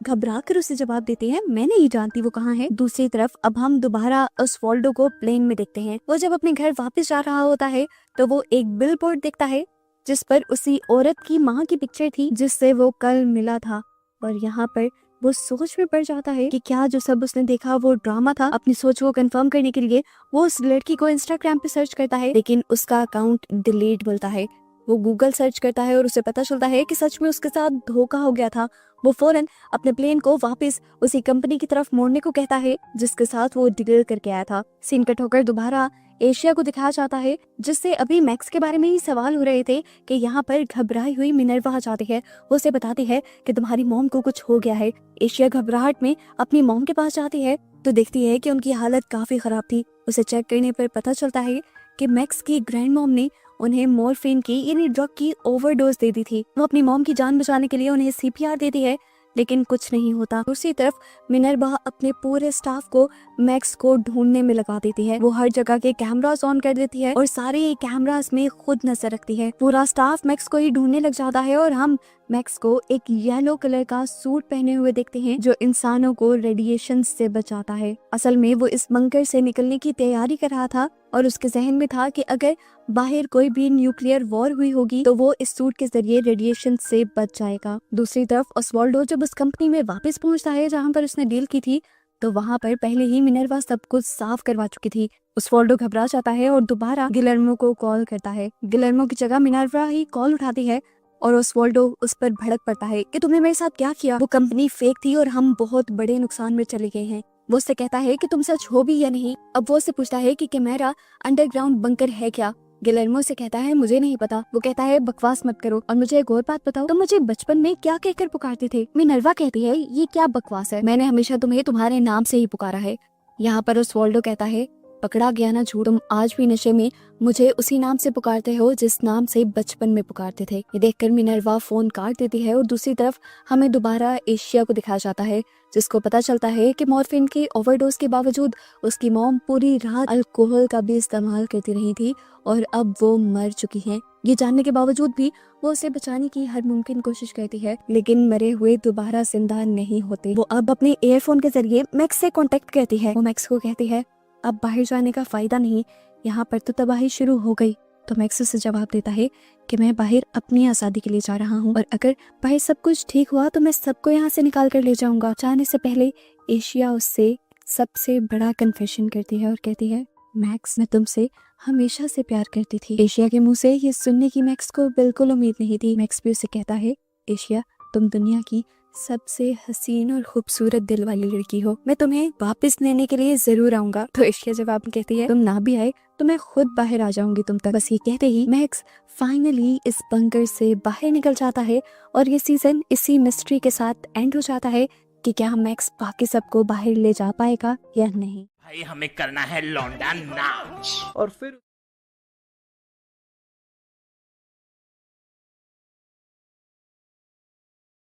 घबरा कर उसे जवाब देती है मैं नहीं जानती वो कहाँ है। दूसरी तरफ अब हम दोबारा ओस्वाल्डो को प्लेन में देखते हैं। वो जब अपने घर वापस जा रहा होता है तो वो एक बिलबोर्ड देखता है जिस पर उसी औरत की माँ की पिक्चर थी जिससे वो कल मिला था और यहाँ पर वो सोच में पड़ जाता है कि क्या जो सब उसने देखा वो ड्रामा था। अपनी सोच को कंफर्म करने के लिए वो उस लड़की को इंस्टाग्राम पे सर्च करता है, लेकिन उसका अकाउंट डिलीट बोलता है। वो गूगल सर्च करता है और उसे पता चलता है कि सच में उसके साथ धोखा हो गया था। वो फौरन अपने प्लेन को वापस उसी कंपनी की तरफ मोड़ने को कहता है जिसके साथ वो डील करके आया था। सीन कट होकर दोबारा एशिया को दिखाया जाता है जिससे अभी मैक्स के बारे में ही सवाल हो रहे थे कि यहाँ पर घबराई हुई मिनर्वा आ जाती है। वो उसे बताती है कि तुम्हारी मॉम को कुछ हो गया है। एशिया घबराहट में अपनी मॉम के पास जाती है तो देखती है कि उनकी हालत काफी खराब थी। उसे चेक करने पर पता चलता है कि मैक्स की ग्रैंड मॉम ने उन्हें मॉर्फिन की यानी ड्रग की ओवरडोज दे दी थी। वो अपनी मॉम की जान बचाने के लिए उन्हें सीपीआर देती है, लेकिन कुछ नहीं होता। दूसरी तरफ मिनर्वा अपने पूरे स्टाफ को मैक्स को ढूंढने में लगा देती है। वो हर जगह के कैमरास ऑन कर देती है और सारे कैमरास में खुद नजर रखती है। पूरा स्टाफ मैक्स को ही ढूंढने लग जाता है और हम मैक्स को एक येलो कलर का सूट पहने हुए देखते हैं जो इंसानों को रेडिएशन से बचाता है। असल में वो इस बंकर से निकलने की तैयारी कर रहा था और उसके जहन में था कि अगर बाहर कोई भी न्यूक्लियर वॉर हुई होगी तो वो इस सूट के जरिए रेडिएशन से बच जाएगा। दूसरी तरफ ओस्वाल्डो जब उस कंपनी में वापस पहुंचता है जहां पर उसने डील की थी तो वहाँ पर पहले ही मिनर्वा सब कुछ साफ करवा चुकी थी। ओस्वाल्डो घबरा जाता है और दोबारा गिलर्मो को कॉल करता है। गिलर्मो की जगह मिनर्वा ही कॉल उठाती है और ओस्वाल्डो उस पर भड़क पड़ता है कि तुमने मेरे साथ क्या किया, वो कंपनी फेक थी और हम बहुत बड़े नुकसान में चले गए हैं। वो उससे कहता है कि तुम सच हो भी या नहीं। अब वो उससे पूछता है कि कैमेरा अंडरग्राउंड बंकर है क्या। गिलर्मो से कहता है मुझे नहीं पता। वो कहता है बकवास मत करो और मुझे एक और बात बताओ, तुम मुझे बचपन में क्या कहकर पुकारते थे। मिनर्वा कहती है ये क्या बकवास है, मैंने हमेशा तुम्हें तुम्हारे नाम से ही पुकारा है। यहाँ पर ओस्वाल्डो कहता है पकड़ा गया ना झूठ, तुम आज भी नशे में मुझे उसी नाम से पुकारते हो जिस नाम से बचपन में पुकारते थे। ये देखकर मिनर्वा फोन काट देती है और दूसरी तरफ हमें दोबारा एशिया को दिखाया जाता है, जिसको पता चलता है कि मॉर्फिन की ओवरडोज के बावजूद उसकी मॉम पूरी रात अल्कोहल का भी इस्तेमाल करती रही थी और अब वो मर चुकी हैं। ये जानने के बावजूद भी वो उसे बचाने की हर मुमकिन कोशिश करती है, लेकिन मरे हुए दोबारा जिंदा नहीं होते। वो अब अपने एयरफोन के जरिए मैक्स से कांटेक्ट करती है। वो मैक्स को कहती है अब बाहर जाने का फायदा नहीं, यहाँ पर तो तबाही शुरू हो गई। तो मैक्स उसे जवाब देता है कि मैं बाहर अपनी आज़ादी के लिए जा रहा हूँ और अगर बाहर सब कुछ ठीक हुआ तो मैं सबको यहाँ से निकाल कर ले जाऊंगा। जाने से पहले एशिया उससे सबसे बड़ा कन्फेशन करती है और कहती है मैक्स मैं तुमसे हमेशा से प्यार करती थी। एशिया के मुंह से ये सुनने की मैक्स को बिल्कुल उम्मीद नहीं थी। मैक्स भी उसे कहता है एशिया तुम दुनिया की सबसे हसीन और खूबसूरत दिल वाली लड़की हो, मैं तुम्हें वापस लेने के लिए जरूर आऊंगा। तो एशिया जवाब कहती है तुम ना भी आए तो मैं खुद बाहर आ जाऊंगी तुम तक। बस ये कहते ही मैक्स फाइनली इस बंकर से बाहर निकल जाता है और ये सीजन इसी मिस्ट्री के साथ एंड हो जाता है कि क्या मैक्स बाकी सबको बाहर ले जा पाएगा या नहीं। भाई हमें करना है लौंडा नाच। और फिर